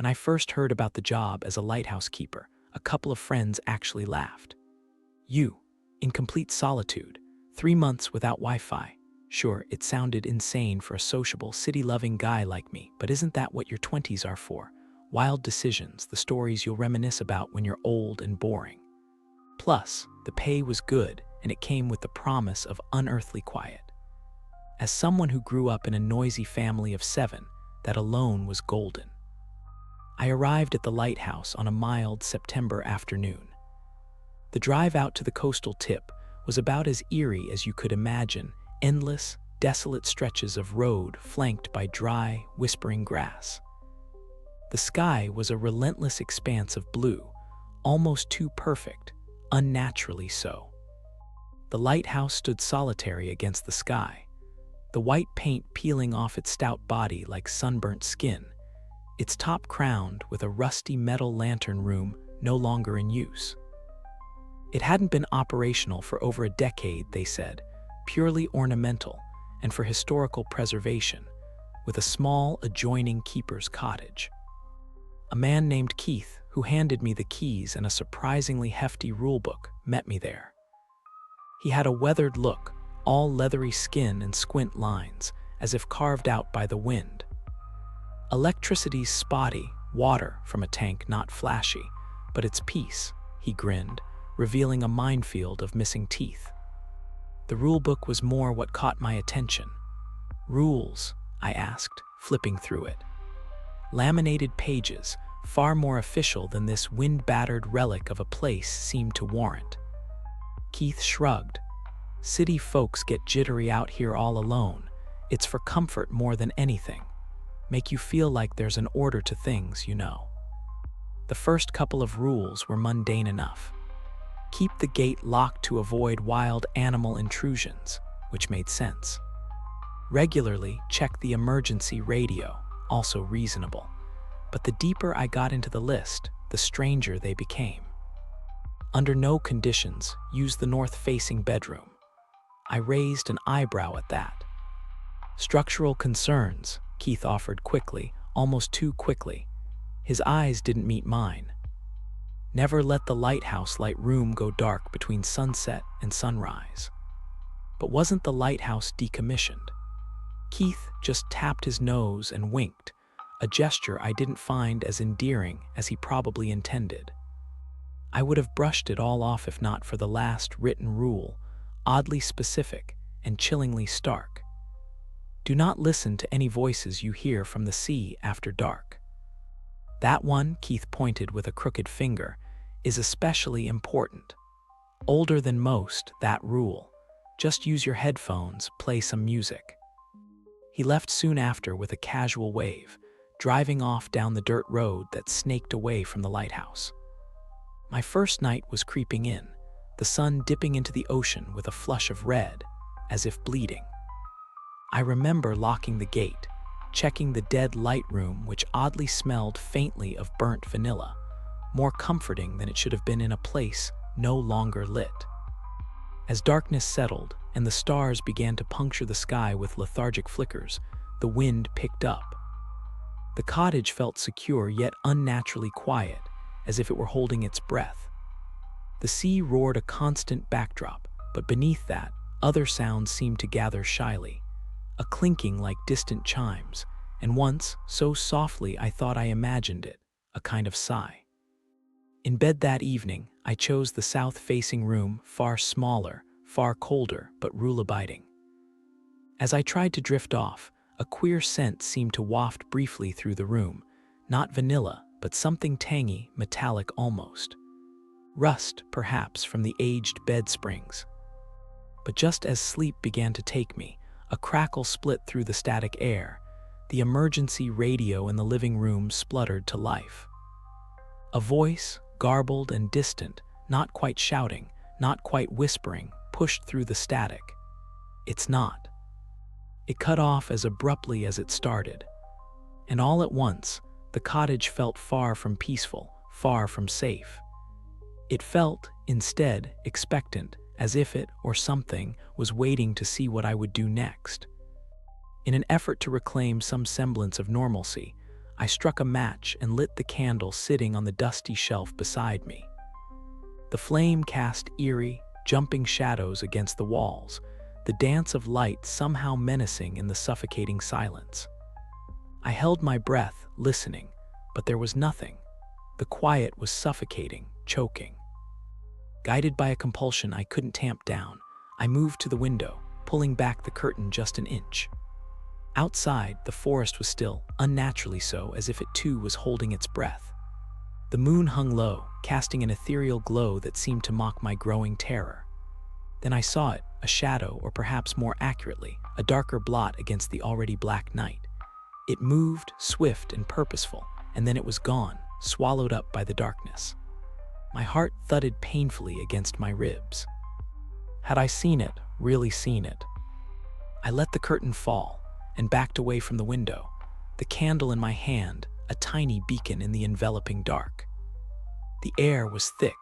When I first heard about the job as a lighthouse keeper, a couple of friends actually laughed. You, in complete solitude, 3 months without Wi-Fi. Sure, it sounded insane for a sociable, city-loving guy like me, but isn't that what your 20s are for? Wild decisions, the stories you'll reminisce about when you're old and boring. Plus, the pay was good, and it came with the promise of unearthly quiet. As someone who grew up in a noisy family of 7, that alone was golden. I arrived at the lighthouse on a mild September afternoon. The drive out to the coastal tip was about as eerie as you could imagine, endless, desolate stretches of road flanked by dry, whispering grass. The sky was a relentless expanse of blue, almost too perfect, unnaturally so. The lighthouse stood solitary against the sky, the white paint peeling off its stout body like sunburnt skin, its top crowned with a rusty metal lantern room no longer in use. It hadn't been operational for over a decade, they said, purely ornamental and for historical preservation, with a small adjoining keeper's cottage. A man named Keith, who handed me the keys and a surprisingly hefty rulebook, met me there. He had a weathered look, all leathery skin and squint lines, as if carved out by the wind. Electricity's spotty, water from a tank not flashy, but it's peace, he grinned, revealing a minefield of missing teeth. The rulebook was more what caught my attention. Rules, I asked, flipping through it. Laminated pages, far more official than this wind-battered relic of a place seemed to warrant. Keith shrugged. City folks get jittery out here all alone. It's for comfort more than anything. Make you feel like there's an order to things, you know. The first couple of rules were mundane enough. Keep the gate locked to avoid wild animal intrusions, which made sense. Regularly check the emergency radio, also reasonable. But the deeper I got into the list, the stranger they became. Under no conditions, use the north-facing bedroom. I raised an eyebrow at that. Structural concerns, Keith offered quickly, almost too quickly. His eyes didn't meet mine. Never let the lighthouse light room go dark between sunset and sunrise. But wasn't the lighthouse decommissioned? Keith just tapped his nose and winked, a gesture I didn't find as endearing as he probably intended. I would have brushed it all off if not for the last written rule, oddly specific and chillingly stark. Do not listen to any voices you hear from the sea after dark. That one, Keith pointed with a crooked finger, is especially important. Older than most, that rule. Just use your headphones, play some music. He left soon after with a casual wave, driving off down the dirt road that snaked away from the lighthouse. My first night was creeping in, the sun dipping into the ocean with a flush of red, as if bleeding. I remember locking the gate, checking the dead light room which oddly smelled faintly of burnt vanilla, more comforting than it should have been in a place no longer lit. As darkness settled and the stars began to puncture the sky with lethargic flickers, the wind picked up. The cottage felt secure yet unnaturally quiet, as if it were holding its breath. The sea roared a constant backdrop, but beneath that, other sounds seemed to gather shyly, a clinking like distant chimes, and once, so softly I thought I imagined it, a kind of sigh. In bed that evening, I chose the south-facing room, far smaller, far colder, but rule-abiding. As I tried to drift off, a queer scent seemed to waft briefly through the room, not vanilla, but something tangy, metallic almost. Rust, perhaps, from the aged bed springs. But just as sleep began to take me, a crackle split through the static air. The emergency radio in the living room spluttered to life. A voice, garbled and distant, not quite shouting, not quite whispering, pushed through the static. It's not. It cut off as abruptly as it started. And all at once, the cottage felt far from peaceful, far from safe. It felt, instead, expectant, as if it, or something, was waiting to see what I would do next. In an effort to reclaim some semblance of normalcy, I struck a match and lit the candle sitting on the dusty shelf beside me. The flame cast eerie, jumping shadows against the walls, the dance of light somehow menacing in the suffocating silence. I held my breath, listening, but there was nothing. The quiet was suffocating, choking. Guided by a compulsion I couldn't tamp down, I moved to the window, pulling back the curtain just an inch. Outside, the forest was still, unnaturally so, as if it too was holding its breath. The moon hung low, casting an ethereal glow that seemed to mock my growing terror. Then I saw it, a shadow, or perhaps more accurately, a darker blot against the already black night. It moved, swift and purposeful, and then it was gone, swallowed up by the darkness. My heart thudded painfully against my ribs. Had I seen it, really seen it? I let the curtain fall and backed away from the window, the candle in my hand, a tiny beacon in the enveloping dark. The air was thick,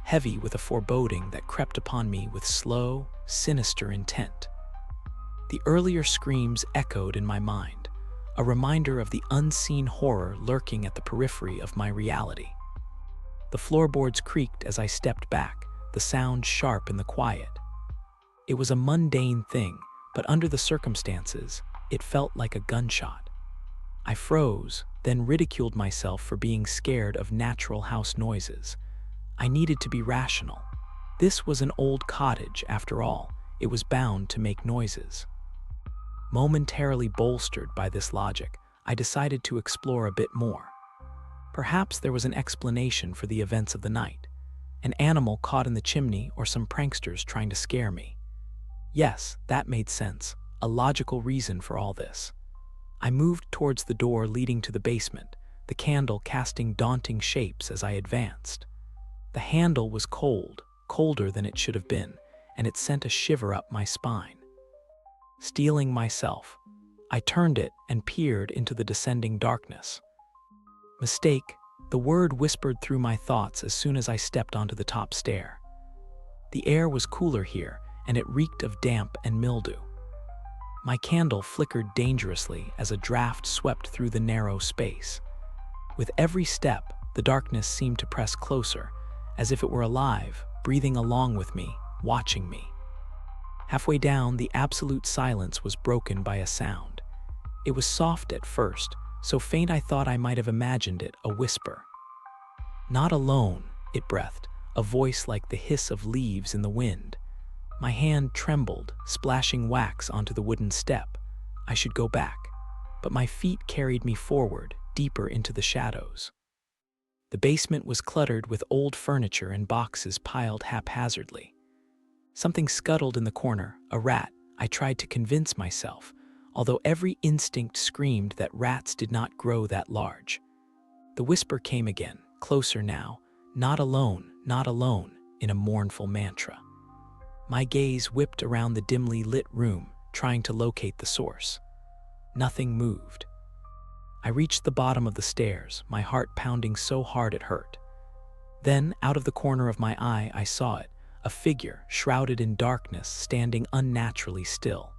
heavy with a foreboding that crept upon me with slow, sinister intent. The earlier screams echoed in my mind, a reminder of the unseen horror lurking at the periphery of my reality. The floorboards creaked as I stepped back, the sound sharp in the quiet. It was a mundane thing, but under the circumstances, it felt like a gunshot. I froze, then ridiculed myself for being scared of natural house noises. I needed to be rational. This was an old cottage, after all. It was bound to make noises. Momentarily bolstered by this logic, I decided to explore a bit more. Perhaps there was an explanation for the events of the night. An animal caught in the chimney or some pranksters trying to scare me. Yes, that made sense, a logical reason for all this. I moved towards the door leading to the basement, the candle casting daunting shapes as I advanced. The handle was cold, colder than it should have been, and it sent a shiver up my spine. Steeling myself, I turned it and peered into the descending darkness. Mistake, the word whispered through my thoughts as soon as I stepped onto the top stair. The air was cooler here, and it reeked of damp and mildew. My candle flickered dangerously as a draft swept through the narrow space. With every step, the darkness seemed to press closer, as if it were alive, breathing along with me, watching me. Halfway down, the absolute silence was broken by a sound. It was soft at first, so faint I thought I might have imagined it, a whisper. "Not alone," it breathed, a voice like the hiss of leaves in the wind. My hand trembled, splashing wax onto the wooden step. I should go back, but my feet carried me forward, deeper into the shadows. The basement was cluttered with old furniture and boxes piled haphazardly. Something scuttled in the corner, a rat, I tried to convince myself, although every instinct screamed that rats did not grow that large. The whisper came again, closer now, not alone, in a mournful mantra. My gaze whipped around the dimly lit room, trying to locate the source. Nothing moved. I reached the bottom of the stairs, my heart pounding so hard it hurt. Then, out of the corner of my eye, I saw it, a figure shrouded in darkness, standing unnaturally still.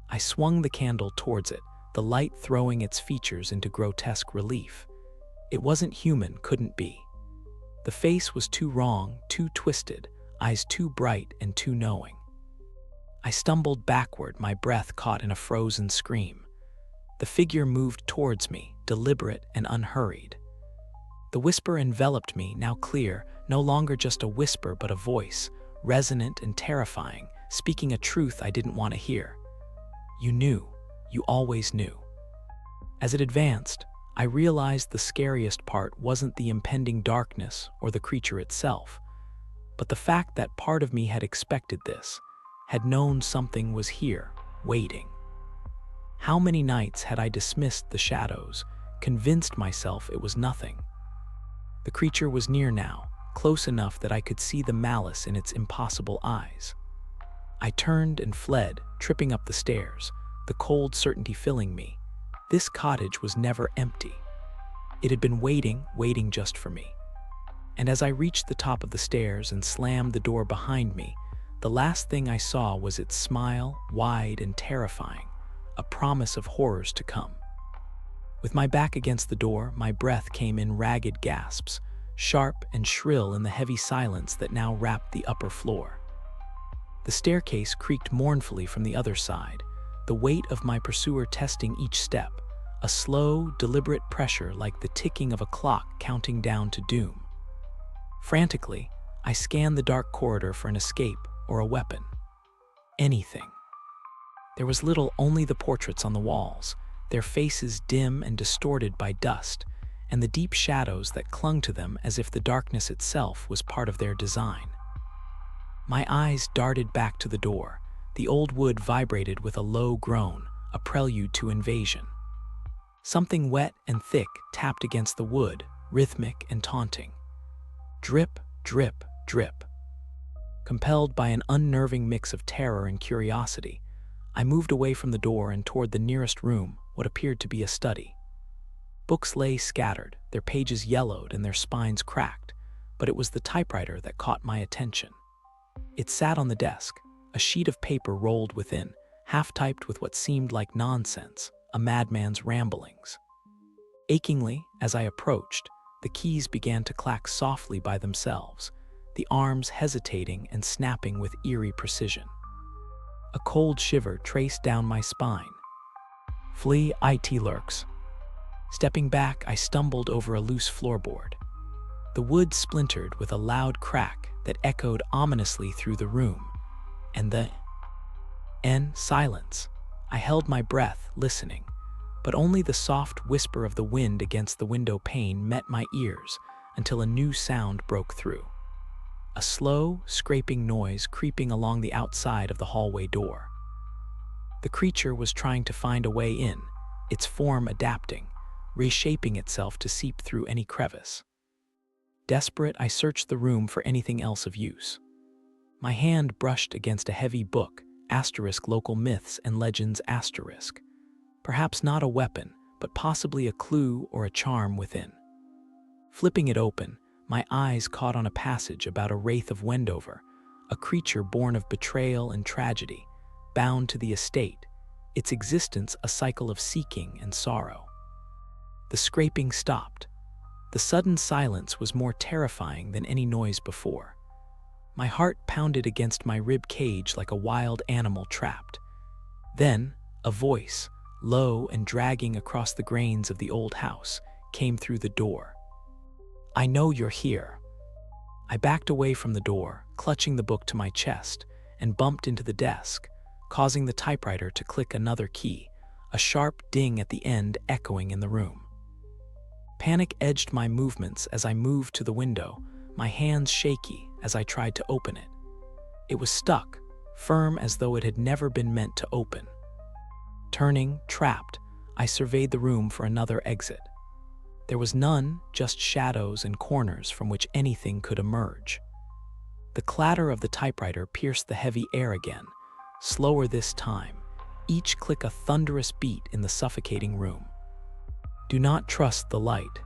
I swung the candle towards it, the light throwing its features into grotesque relief. It wasn't human, couldn't be. The face was too wrong, too twisted, eyes too bright and too knowing. I stumbled backward, my breath caught in a frozen scream. The figure moved towards me, deliberate and unhurried. The whisper enveloped me, now clear, no longer just a whisper but a voice, resonant and terrifying, speaking a truth I didn't want to hear. "You knew. You always knew." As it advanced, I realized the scariest part wasn't the impending darkness or the creature itself, but the fact that part of me had expected this, had known something was here, waiting. How many nights had I dismissed the shadows, convinced myself it was nothing? The creature was near now, close enough that I could see the malice in its impossible eyes. I turned and fled, tripping up the stairs, the cold certainty filling me. This cottage was never empty. It had been waiting just for me. And as I reached the top of the stairs and slammed the door behind me, the last thing I saw was its smile, wide and terrifying, a promise of horrors to come. With my back against the door, my breath came in ragged gasps, sharp and shrill in the heavy silence that now wrapped the upper floor. The staircase creaked mournfully from the other side, the weight of my pursuer testing each step, a slow, deliberate pressure like the ticking of a clock counting down to doom. Frantically, I scanned the dark corridor for an escape or a weapon. Anything. There was little, only the portraits on the walls, their faces dim and distorted by dust, and the deep shadows that clung to them as if the darkness itself was part of their design. My eyes darted back to the door. The old wood vibrated with a low groan, a prelude to invasion. Something wet and thick tapped against the wood, rhythmic and taunting. Drip, drip, drip. Compelled by an unnerving mix of terror and curiosity, I moved away from the door and toward the nearest room, what appeared to be a study. Books lay scattered, their pages yellowed and their spines cracked, but it was the typewriter that caught my attention. It sat on the desk, a sheet of paper rolled within, half-typed with what seemed like nonsense, a madman's ramblings. Achingly, as I approached, the keys began to clack softly by themselves, the arms hesitating and snapping with eerie precision. A cold shiver traced down my spine. Flee, it lurks. Stepping back, I stumbled over a loose floorboard. The wood splintered with a loud crack that echoed ominously through the room, and the silence. I held my breath, listening, but only the soft whisper of the wind against the window pane met my ears until a new sound broke through. A slow, scraping noise creeping along the outside of the hallway door. The creature was trying to find a way in, its form adapting, reshaping itself to seep through any crevice. Desperate, I searched the room for anything else of use. My hand brushed against a heavy book, Local Myths and Legends *. Perhaps not a weapon, but possibly a clue or a charm within. Flipping it open, my eyes caught on a passage about a wraith of Wendover, a creature born of betrayal and tragedy, bound to the estate, its existence a cycle of seeking and sorrow. The scraping stopped. The sudden silence was more terrifying than any noise before. My heart pounded against my rib cage like a wild animal trapped. Then, a voice, low and dragging across the grains of the old house, came through the door. "I know you're here." I backed away from the door, clutching the book to my chest, and bumped into the desk, causing the typewriter to click another key, a sharp ding at the end echoing in the room. Panic edged my movements as I moved to the window, my hands shaky as I tried to open it. It was stuck, firm as though it had never been meant to open. Turning, trapped, I surveyed the room for another exit. There was none, just shadows and corners from which anything could emerge. The clatter of the typewriter pierced the heavy air again, slower this time, each click a thunderous beat in the suffocating room. Do not trust the light.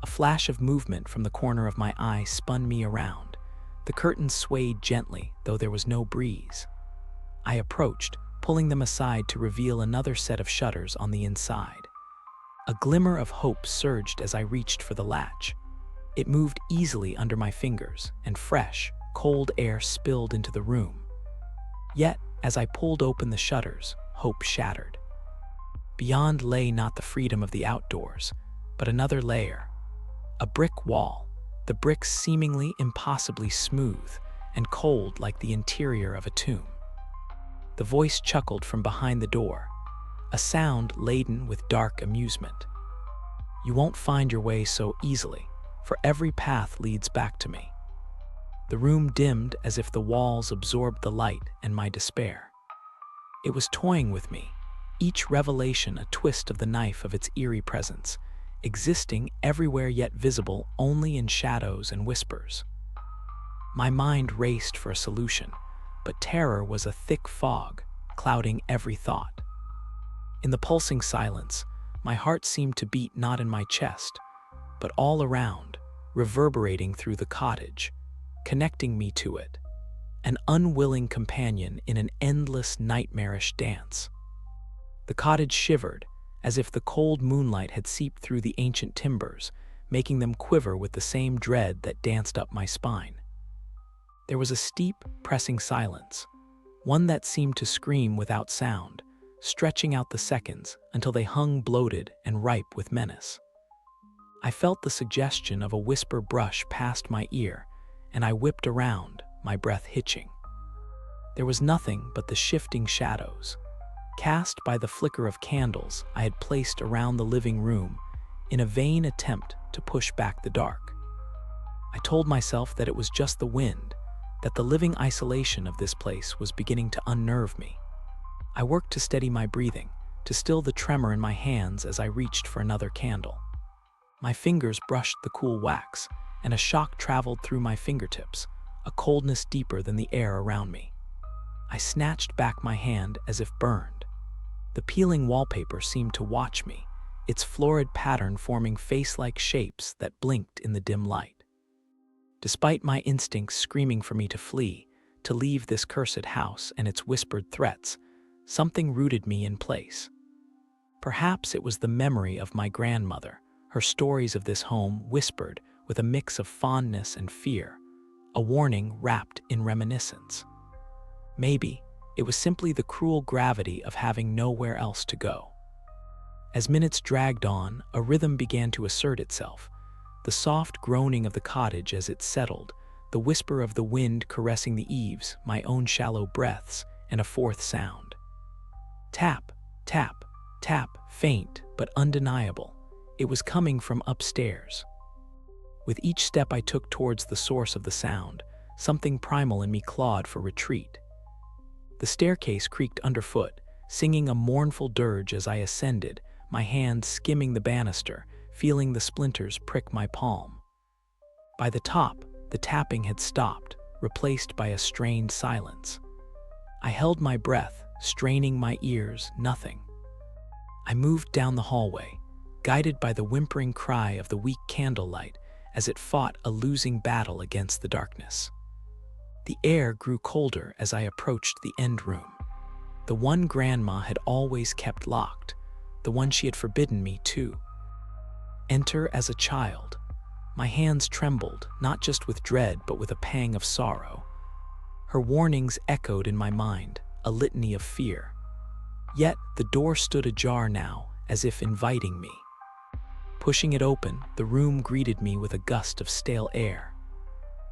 A flash of movement from the corner of my eye spun me around. The curtains swayed gently, though there was no breeze. I approached, pulling them aside to reveal another set of shutters on the inside. A glimmer of hope surged as I reached for the latch. It moved easily under my fingers, and fresh, cold air spilled into the room. Yet, as I pulled open the shutters, hope shattered. Beyond lay not the freedom of the outdoors, but another layer. A brick wall, the bricks seemingly impossibly smooth and cold like the interior of a tomb. The voice chuckled from behind the door, a sound laden with dark amusement. "You won't find your way so easily, for every path leads back to me." The room dimmed as if the walls absorbed the light and my despair. It was toying with me, each revelation a twist of the knife of its eerie presence, existing everywhere yet visible only in shadows and whispers. My mind raced for a solution, but terror was a thick fog, clouding every thought. In the pulsing silence, my heart seemed to beat not in my chest, but all around, reverberating through the cottage, connecting me to it, an unwilling companion in an endless nightmarish dance. The cottage shivered, as if the cold moonlight had seeped through the ancient timbers, making them quiver with the same dread that danced up my spine. There was a steep, pressing silence, one that seemed to scream without sound, stretching out the seconds until they hung bloated and ripe with menace. I felt the suggestion of a whisper brush past my ear, and I whipped around, my breath hitching. There was nothing but the shifting shadows, cast by the flicker of candles I had placed around the living room in a vain attempt to push back the dark. I told myself that it was just the wind, that the living isolation of this place was beginning to unnerve me. I worked to steady my breathing, to still the tremor in my hands as I reached for another candle. My fingers brushed the cool wax, and a shock traveled through my fingertips, a coldness deeper than the air around me. I snatched back my hand as if burned. The peeling wallpaper seemed to watch me, its florid pattern forming face-like shapes that blinked in the dim light. Despite my instincts screaming for me to flee, to leave this cursed house and its whispered threats, something rooted me in place. Perhaps it was the memory of my grandmother, her stories of this home whispered with a mix of fondness and fear, a warning wrapped in reminiscence. Maybe it was simply the cruel gravity of having nowhere else to go. As minutes dragged on, a rhythm began to assert itself, the soft groaning of the cottage as it settled, the whisper of the wind caressing the eaves, my own shallow breaths, and a fourth sound. Tap, tap, tap, faint but undeniable. It was coming from upstairs. With each step I took towards the source of the sound, something primal in me clawed for retreat. The staircase creaked underfoot, singing a mournful dirge as I ascended, my hand skimming the banister, feeling the splinters prick my palm. By the top, the tapping had stopped, replaced by a strained silence. I held my breath, straining my ears, nothing. I moved down the hallway, guided by the whimpering cry of the weak candlelight as it fought a losing battle against the darkness. The air grew colder as I approached the end room, the one Grandma had always kept locked, the one she had forbidden me to enter as a child. My hands trembled, not just with dread but with a pang of sorrow. Her warnings echoed in my mind, a litany of fear. Yet the door stood ajar now, as if inviting me. Pushing it open, the room greeted me with a gust of stale air.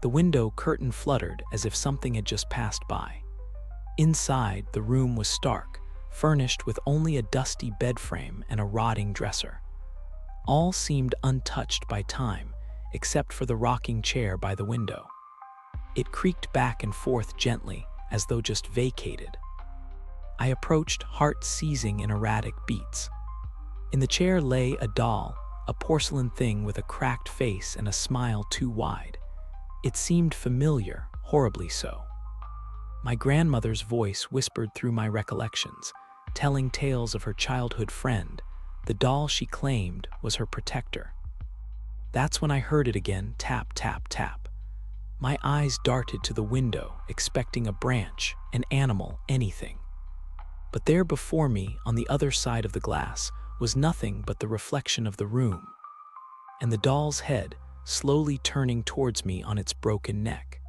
The window curtain fluttered as if something had just passed by. Inside, the room was stark, furnished with only a dusty bed frame and a rotting dresser. All seemed untouched by time, except for the rocking chair by the window. It creaked back and forth gently, as though just vacated. I approached, heart seizing in erratic beats. In the chair lay a doll, a porcelain thing with a cracked face and a smile too wide. It seemed familiar, horribly so. My grandmother's voice whispered through my recollections, telling tales of her childhood friend. The doll she claimed was her protector. That's when I heard it again, tap, tap, tap. My eyes darted to the window, expecting a branch, an animal, anything. But there before me, on the other side of the glass, was nothing but the reflection of the room, and the doll's head slowly turning towards me on its broken neck.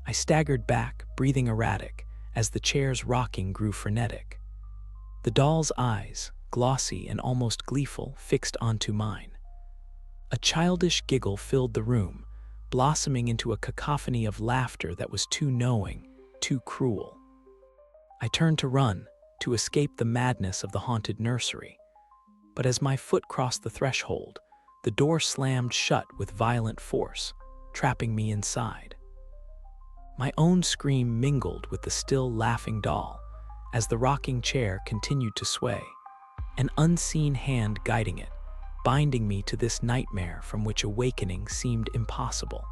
I staggered back, breathing erratic, as the chair's rocking grew frenetic. The doll's eyes, glossy and almost gleeful, fixed onto mine. A childish giggle filled the room, blossoming into a cacophony of laughter that was too knowing, too cruel. I turned to run, to escape the madness of the haunted nursery. But as my foot crossed the threshold, the door slammed shut with violent force, trapping me inside. My own scream mingled with the still laughing doll as the rocking chair continued to sway, an unseen hand guiding it, binding me to this nightmare from which awakening seemed impossible.